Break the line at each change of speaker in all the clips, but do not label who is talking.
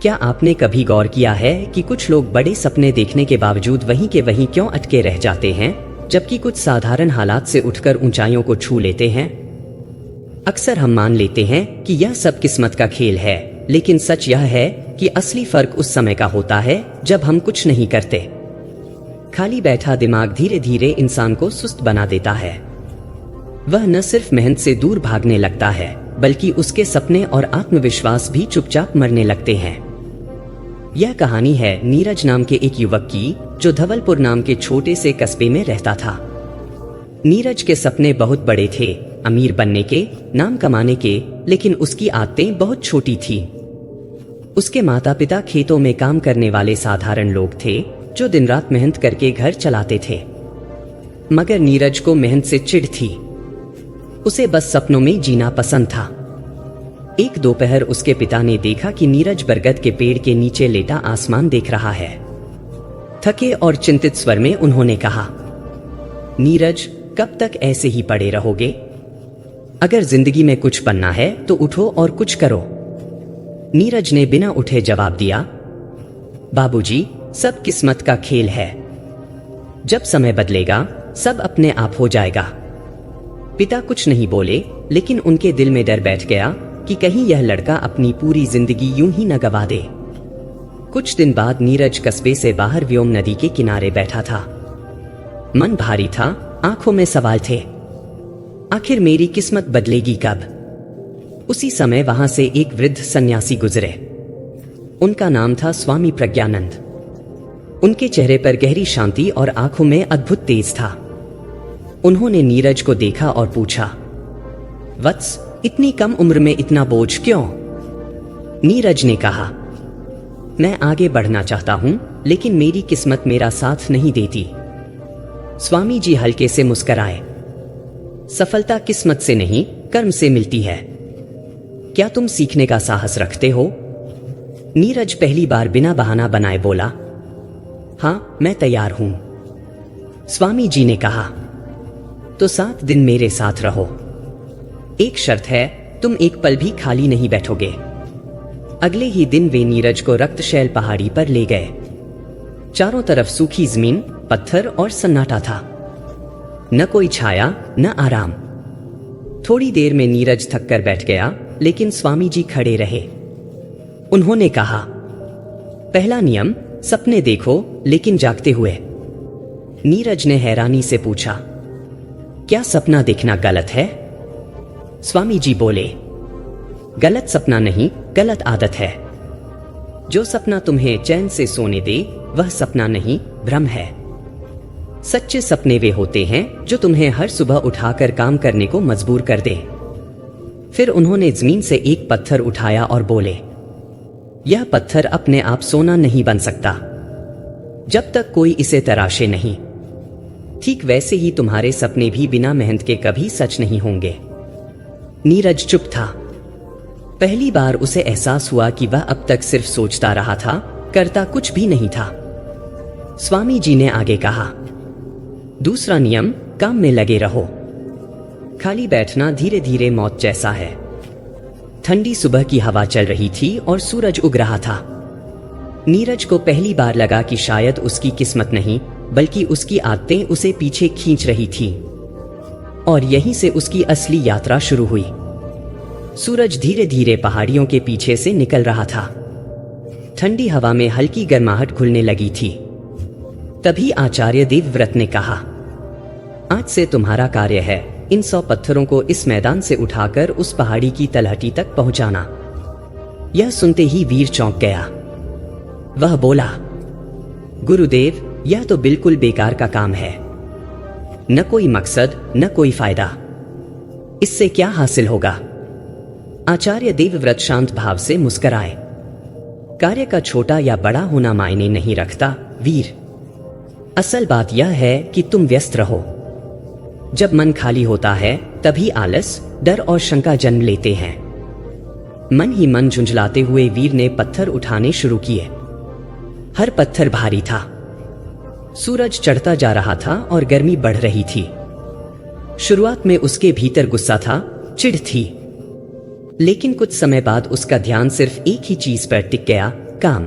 क्या आपने कभी गौर किया है कि कुछ लोग बड़े सपने देखने के बावजूद वहीं के वहीं क्यों अटके रह जाते हैं, जबकि कुछ साधारण हालात से उठकर ऊंचाइयों को छू लेते हैं? अक्सर हम मान लेते हैं कि यह सब किस्मत का खेल है, लेकिन सच यह है कि असली फर्क उस समय का होता है जब हम कुछ नहीं करते। खाली बैठा दिमाग धीरे धीरे इंसान को सुस्त बना देता है। वह न सिर्फ मेहनत से दूर भागने लगता है, बल्कि उसके सपने और आत्मविश्वास भी चुपचाप मरने लगते हैं। यह कहानी है नीरज नाम के एक युवक की, जो धवलपुर नाम के छोटे से कस्बे में रहता था। नीरज के सपने बहुत बड़े थे, अमीर बनने के, नाम कमाने के, लेकिन उसकी आदतें बहुत छोटी थी। उसके माता पिता खेतों में काम करने वाले साधारण लोग थे, जो दिन रात मेहनत करके घर चलाते थे। मगर नीरज को मेहनत से चिढ़ थी। उसे बस सपनों में जीना पसंद था। एक दोपहर उसके पिता ने देखा कि नीरज बरगद के पेड़ के नीचे लेटा आसमान देख रहा है। थके और चिंतित स्वर में उन्होंने कहा, नीरज, कब तक ऐसे ही पड़े रहोगे? अगर जिंदगी में कुछ बनना है तो उठो और कुछ करो। नीरज ने बिना उठे जवाब दिया, बाबूजी, सब किस्मत का खेल है। जब समय बदलेगा सब अपने आप हो जाएगा। पिता कुछ नहीं बोले, लेकिन उनके दिल में डर बैठ गया कि कहीं यह लड़का अपनी पूरी जिंदगी यूं ही न गवा दे। कुछ दिन बाद नीरज कस्बे से बाहर व्योम नदी के किनारे बैठा था। मन भारी था, आंखों में सवाल थे। आखिर मेरी किस्मत बदलेगी कब? उसी समय वहां से एक वृद्ध सन्यासी गुजरे। उनका नाम था स्वामी प्रज्ञानंद। उनके चेहरे पर गहरी शांति और आंखों में अद्भुत तेज था। उन्होंने नीरज को देखा और पूछा, वत्स, इतनी कम उम्र में इतना बोझ क्यों? नीरज ने कहा, मैं आगे बढ़ना चाहता हूं, लेकिन मेरी किस्मत मेरा साथ नहीं देती। स्वामी जी हल्के से मुस्कुराए, सफलता किस्मत से नहीं, कर्म से मिलती है। क्या तुम सीखने का साहस रखते हो? नीरज पहली बार बिना बहाना बनाए बोला, हां, मैं तैयार हूं। स्वामी जी ने कहा, तो 7 दिन मेरे साथ रहो। एक शर्त है, तुम एक पल भी खाली नहीं बैठोगे। अगले ही दिन वे नीरज को रक्तशैल पहाड़ी पर ले गए। चारों तरफ सूखी जमीन, पत्थर और सन्नाटा था। न कोई छाया, न आराम। थोड़ी देर में नीरज थक कर बैठ गया, लेकिन स्वामी जी खड़े रहे। उन्होंने कहा, पहला नियम, सपने देखो लेकिन जागते हुए। नीरज ने हैरानी से पूछा, क्या सपना देखना गलत है? स्वामी जी बोले, गलत सपना नहीं, गलत आदत है। जो सपना तुम्हें चैन से सोने दे वह सपना नहीं, भ्रम है। सच्चे सपने वे होते हैं जो तुम्हें हर सुबह उठाकर काम करने को मजबूर कर दे। फिर उन्होंने जमीन से एक पत्थर उठाया और बोले, यह पत्थर अपने आप सोना नहीं बन सकता जब तक कोई इसे तराशे नहीं। ठीक वैसे ही तुम्हारे सपने भी बिना मेहनत के कभी सच नहीं होंगे। नीरज चुप था। पहली बार उसे एहसास हुआ कि वह अब तक सिर्फ सोचता रहा था, करता कुछ भी नहीं था। स्वामी जी ने आगे कहा, दूसरा नियम, काम में लगे रहो। खाली बैठना धीरे धीरे मौत जैसा है। ठंडी सुबह की हवा चल रही थी और सूरज उग रहा था। नीरज को पहली बार लगा कि शायद उसकी किस्मत नहीं, बल्कि उसकी आदतें उसे पीछे खींच रही थी। और यहीं से उसकी असली यात्रा शुरू हुई। सूरज धीरे धीरे पहाड़ियों के पीछे से निकल रहा था। ठंडी हवा में हल्की गर्माहट घुलने लगी थी। तभी आचार्य देवव्रत ने कहा, आज से तुम्हारा कार्य है इन 100 पत्थरों को इस मैदान से उठाकर उस पहाड़ी की तलहटी तक पहुंचाना। यह सुनते ही वीर चौंक गया। वह बोला, गुरुदेव, यह तो बिल्कुल बेकार का काम है। न कोई मकसद, न कोई फायदा। इससे क्या हासिल होगा? आचार्य देवव्रत शांत भाव से मुस्कुराए, कार्य का छोटा या बड़ा होना मायने नहीं रखता वीर। असल बात यह है कि तुम व्यस्त रहो। जब मन खाली होता है तभी आलस, डर और शंका जन्म लेते हैं। मन ही मन झुंझलाते हुए वीर ने पत्थर उठाने शुरू किए। हर पत्थर भारी था। सूरज चढ़ता जा रहा था और गर्मी बढ़ रही थी। शुरुआत में उसके भीतर गुस्सा था, चिढ़ थी, लेकिन कुछ समय बाद उसका ध्यान सिर्फ एक ही चीज पर टिक गया, काम।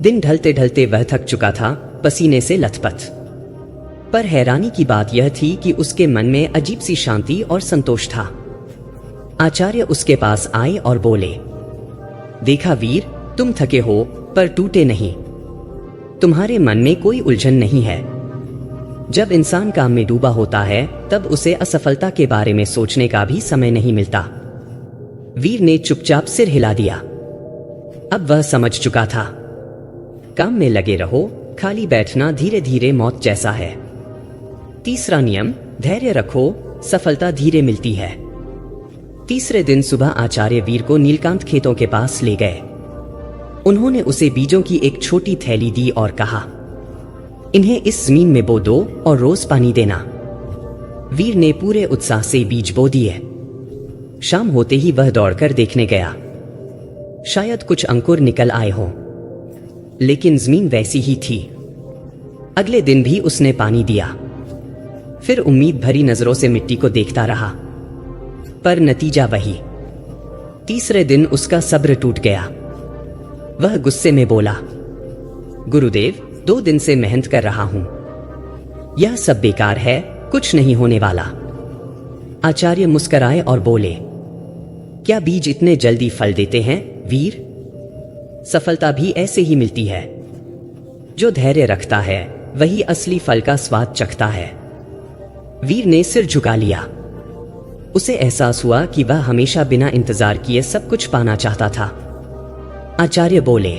दिन ढलते ढलते वह थक चुका था, पसीने से लथपथ। पर हैरानी की बात यह थी कि उसके मन में अजीब सी शांति और संतोष था। आचार्य उसके पास आए और बोले, देखा वीर, तुम थके हो पर टूटे नहीं। तुम्हारे मन में कोई उलझन नहीं है। जब इंसान काम में डूबा होता है तब उसे असफलता के बारे में सोचने का भी समय नहीं मिलता। वीर ने चुपचाप सिर हिला दिया। अब वह समझ चुका था, काम में लगे रहो, खाली बैठना धीरे धीरे मौत जैसा है। तीसरा नियम, धैर्य रखो, सफलता धीरे मिलती है। तीसरे दिन सुबह आचार्य वीर को नीलकांत खेतों के पास ले गए। उन्होंने उसे बीजों की एक छोटी थैली दी और कहा, इन्हें इस जमीन में बो दो और रोज पानी देना। वीर ने पूरे उत्साह से बीज बो दिए। शाम होते ही वह दौड़कर देखने गया। शायद कुछ अंकुर निकल आए हों, लेकिन जमीन वैसी ही थी। अगले दिन भी उसने पानी दिया। फिर उम्मीद भरी नजरों से मिट्टी को देखता रहा, पर नतीजा वही। तीसरे दिन उसका सब्र टूट गया। वह गुस्से में बोला, गुरुदेव, 2 दिन से मेहनत कर रहा हूं, यह सब बेकार है, कुछ नहीं होने वाला। आचार्य मुस्कराए और बोले, क्या बीज इतने जल्दी फल देते हैं वीर? सफलता भी ऐसे ही मिलती है। जो धैर्य रखता है वही असली फल का स्वाद चखता है। वीर ने सिर झुका लिया। उसे एहसास हुआ कि वह हमेशा बिना इंतजार किए सब कुछ पाना चाहता था। आचार्य बोले,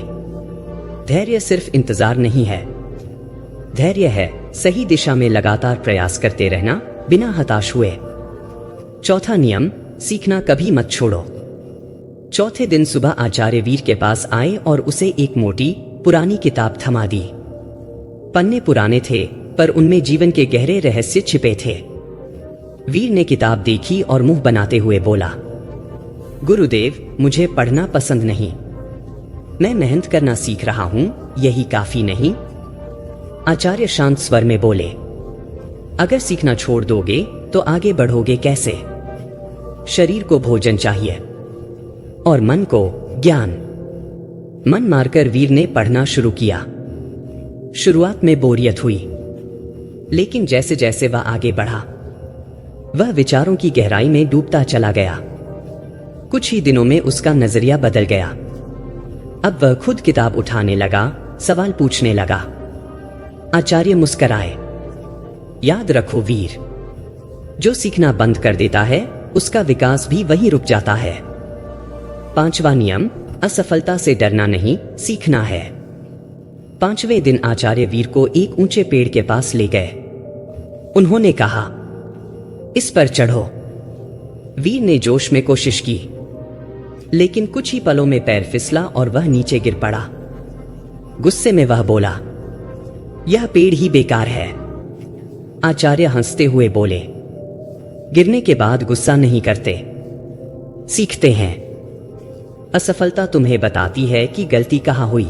धैर्य सिर्फ इंतजार नहीं है, धैर्य है सही दिशा में लगातार प्रयास करते रहना बिना हताश हुए। चौथा नियम, सीखना कभी मत छोड़ो। चौथे दिन सुबह आचार्य वीर के पास आए और उसे एक मोटी पुरानी किताब थमा दी। पन्ने पुराने थे पर उनमें जीवन के गहरे रहस्य छिपे थे। वीर ने किताब देखी और मुंह बनाते हुए बोला, गुरुदेव, मुझे पढ़ना पसंद नहीं, मैं मेहनत करना सीख रहा हूं, यही काफी नहीं? आचार्य शांत स्वर में बोले, अगर सीखना छोड़ दोगे तो आगे बढ़ोगे कैसे? शरीर को भोजन चाहिए और मन को ज्ञान। मन मारकर वीर ने पढ़ना शुरू किया। शुरुआत में बोरियत हुई, लेकिन जैसे जैसे वह आगे बढ़ा वह विचारों की गहराई में डूबता चला गया। कुछ ही दिनों में उसका नजरिया बदल गया। अब वह खुद किताब उठाने लगा, सवाल पूछने लगा। आचार्य मुस्कराए, याद रखो वीर, जो सीखना बंद कर देता है उसका विकास भी वहीं रुक जाता है। 5वां नियम, असफलता से डरना नहीं, सीखना है। 5वें दिन आचार्य वीर को एक ऊंचे पेड़ के पास ले गए। उन्होंने कहा, इस पर चढ़ो। वीर ने जोश में कोशिश की, लेकिन कुछ ही पलों में पैर फिसला और वह नीचे गिर पड़ा। गुस्से में वह बोला, यह पेड़ ही बेकार है। आचार्य हंसते हुए बोले, गिरने के बाद गुस्सा नहीं करते, सीखते हैं। असफलता तुम्हें बताती है कि गलती कहां हुई।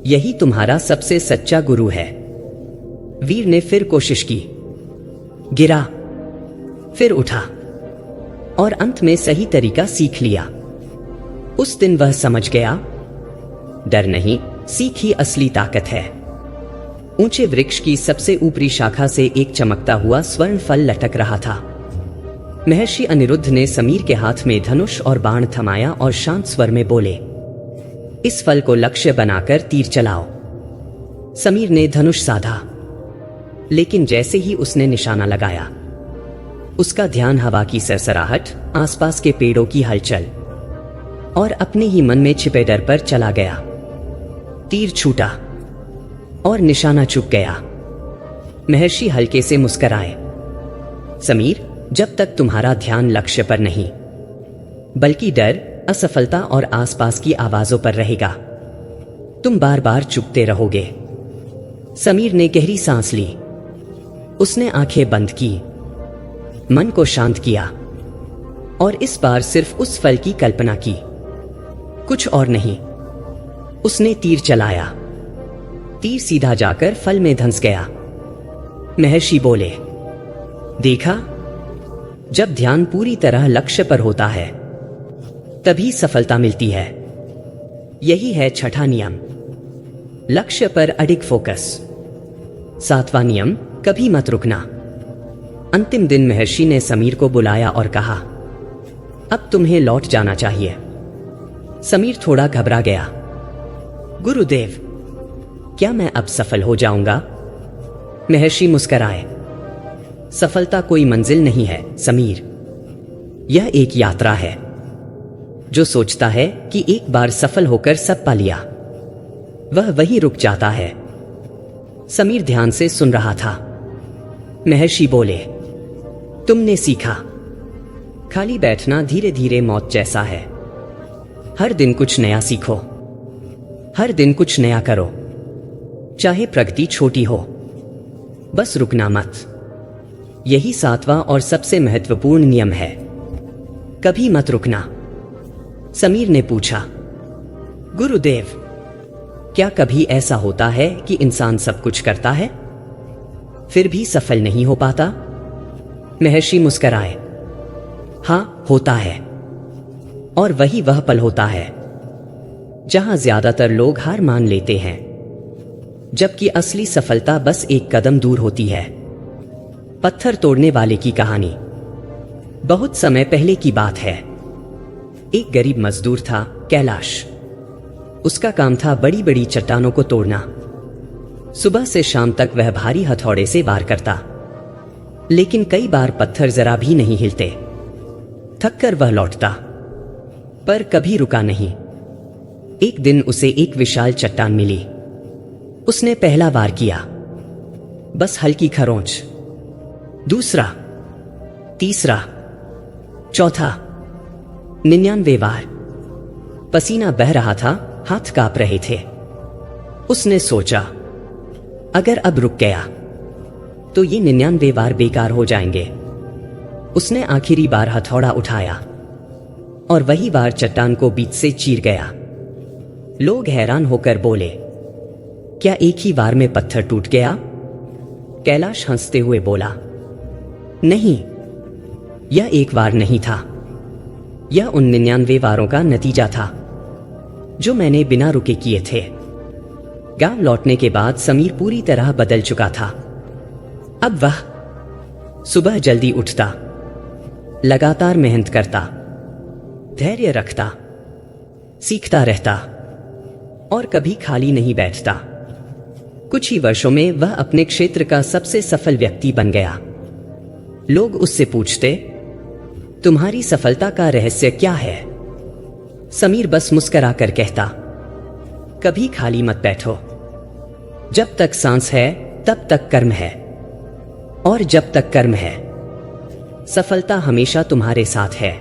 यही तुम्हारा सबसे सच्चा गुरु है। वीर ने फिर कोशिश की, गिरा, फिर उठा और अंत में सही तरीका सीख लिया। उस दिन वह समझ गया, डर नहीं, सीख ही असली ताकत है। ऊंचे वृक्ष की सबसे ऊपरी शाखा से एक चमकता हुआ स्वर्ण फल लटक रहा था। महर्षि अनिरुद्ध ने समीर के हाथ में धनुष और बाण थमाया और शांत स्वर में बोले, इस फल को लक्ष्य बनाकर तीर चलाओ। समीर ने धनुष साधा, लेकिन जैसे ही उसने निशाना लगाया उसका ध्यान हवा की सरसराहट, आसपास के पेड़ों की हलचल और अपने ही मन में छिपे डर पर चला गया। तीर छूटा और निशाना चूक गया। महर्षि हल्के से मुस्कुराए, समीर, जब तक तुम्हारा ध्यान लक्ष्य पर नहीं बल्कि डर, असफलता और आसपास की आवाजों पर रहेगा, तुम बार बार चूकते रहोगे। समीर ने गहरी सांस ली। उसने आंखें बंद की, मन को शांत किया और इस बार सिर्फ उस फल की कल्पना की, कुछ और नहीं। उसने तीर चलाया। तीर सीधा जाकर फल में धंस गया। महर्षि बोले, देखा, जब ध्यान पूरी तरह लक्ष्य पर होता है तभी सफलता मिलती है। यही है छठा नियम, लक्ष्य पर अडिग फोकस। 7वां नियम, कभी मत रुकना। अंतिम दिन महर्षि ने समीर को बुलाया और कहा, अब तुम्हें लौट जाना चाहिए। समीर थोड़ा घबरा गया। गुरुदेव, क्या मैं अब सफल हो जाऊंगा? महर्षि मुस्कुराए। सफलता कोई मंजिल नहीं है समीर, यह एक यात्रा है। जो सोचता है कि एक बार सफल होकर सब पा लिया, वह वहीं रुक जाता है। समीर ध्यान से सुन रहा था। महर्षि बोले, तुमने सीखा, खाली बैठना धीरे धीरे मौत जैसा है। हर दिन कुछ नया सीखो, हर दिन कुछ नया करो, चाहे प्रगति छोटी हो, बस रुकना मत। यही 7वां और सबसे महत्वपूर्ण नियम है, कभी मत रुकना। समीर ने पूछा, गुरुदेव, क्या कभी ऐसा होता है कि इंसान सब कुछ करता है फिर भी सफल नहीं हो पाता? महर्षि मुस्कुराए। हां, होता है। और वही वह पल होता है जहां ज्यादातर लोग हार मान लेते हैं, जबकि असली सफलता बस एक कदम दूर होती है। पत्थर तोड़ने वाले की कहानी। बहुत समय पहले की बात है। एक गरीब मजदूर था, कैलाश। उसका काम था बड़ी बड़ी चट्टानों को तोड़ना। सुबह से शाम तक वह भारी हथौड़े से वार करता, लेकिन कई बार पत्थर जरा भी नहीं हिलते। थककर वह लौटता, पर कभी रुका नहीं। एक दिन उसे एक विशाल चट्टान मिली। उसने पहला वार किया, बस हल्की खरोंच। दूसरा, तीसरा, चौथा, 99 वार। पसीना बह रहा था, हाथ कांप रहे थे। उसने सोचा, अगर अब रुक गया तो ये 99 वार बेकार हो जाएंगे। उसने आखिरी बार हथौड़ा उठाया और वही वार चट्टान को बीच से चीर गया। लोग हैरान होकर बोले, क्या एक ही वार में पत्थर टूट गया? कैलाश हंसते हुए बोला, नहीं, यह एक वार नहीं था, यह उन 99 वारों का नतीजा था जो मैंने बिना रुके किए थे। गांव लौटने के बाद समीर पूरी तरह बदल चुका था। अब वह सुबह जल्दी उठता, लगातार मेहनत करता, धैर्य रखता, सीखता रहता और कभी खाली नहीं बैठता। कुछ ही वर्षों में वह अपने क्षेत्र का सबसे सफल व्यक्ति बन गया। लोग उससे पूछते, तुम्हारी सफलता का रहस्य क्या है? समीर बस मुस्कुरा कर कहता, कभी खाली मत बैठो। जब तक सांस है तब तक कर्म है, और जब तक कर्म है सफलता हमेशा तुम्हारे साथ है।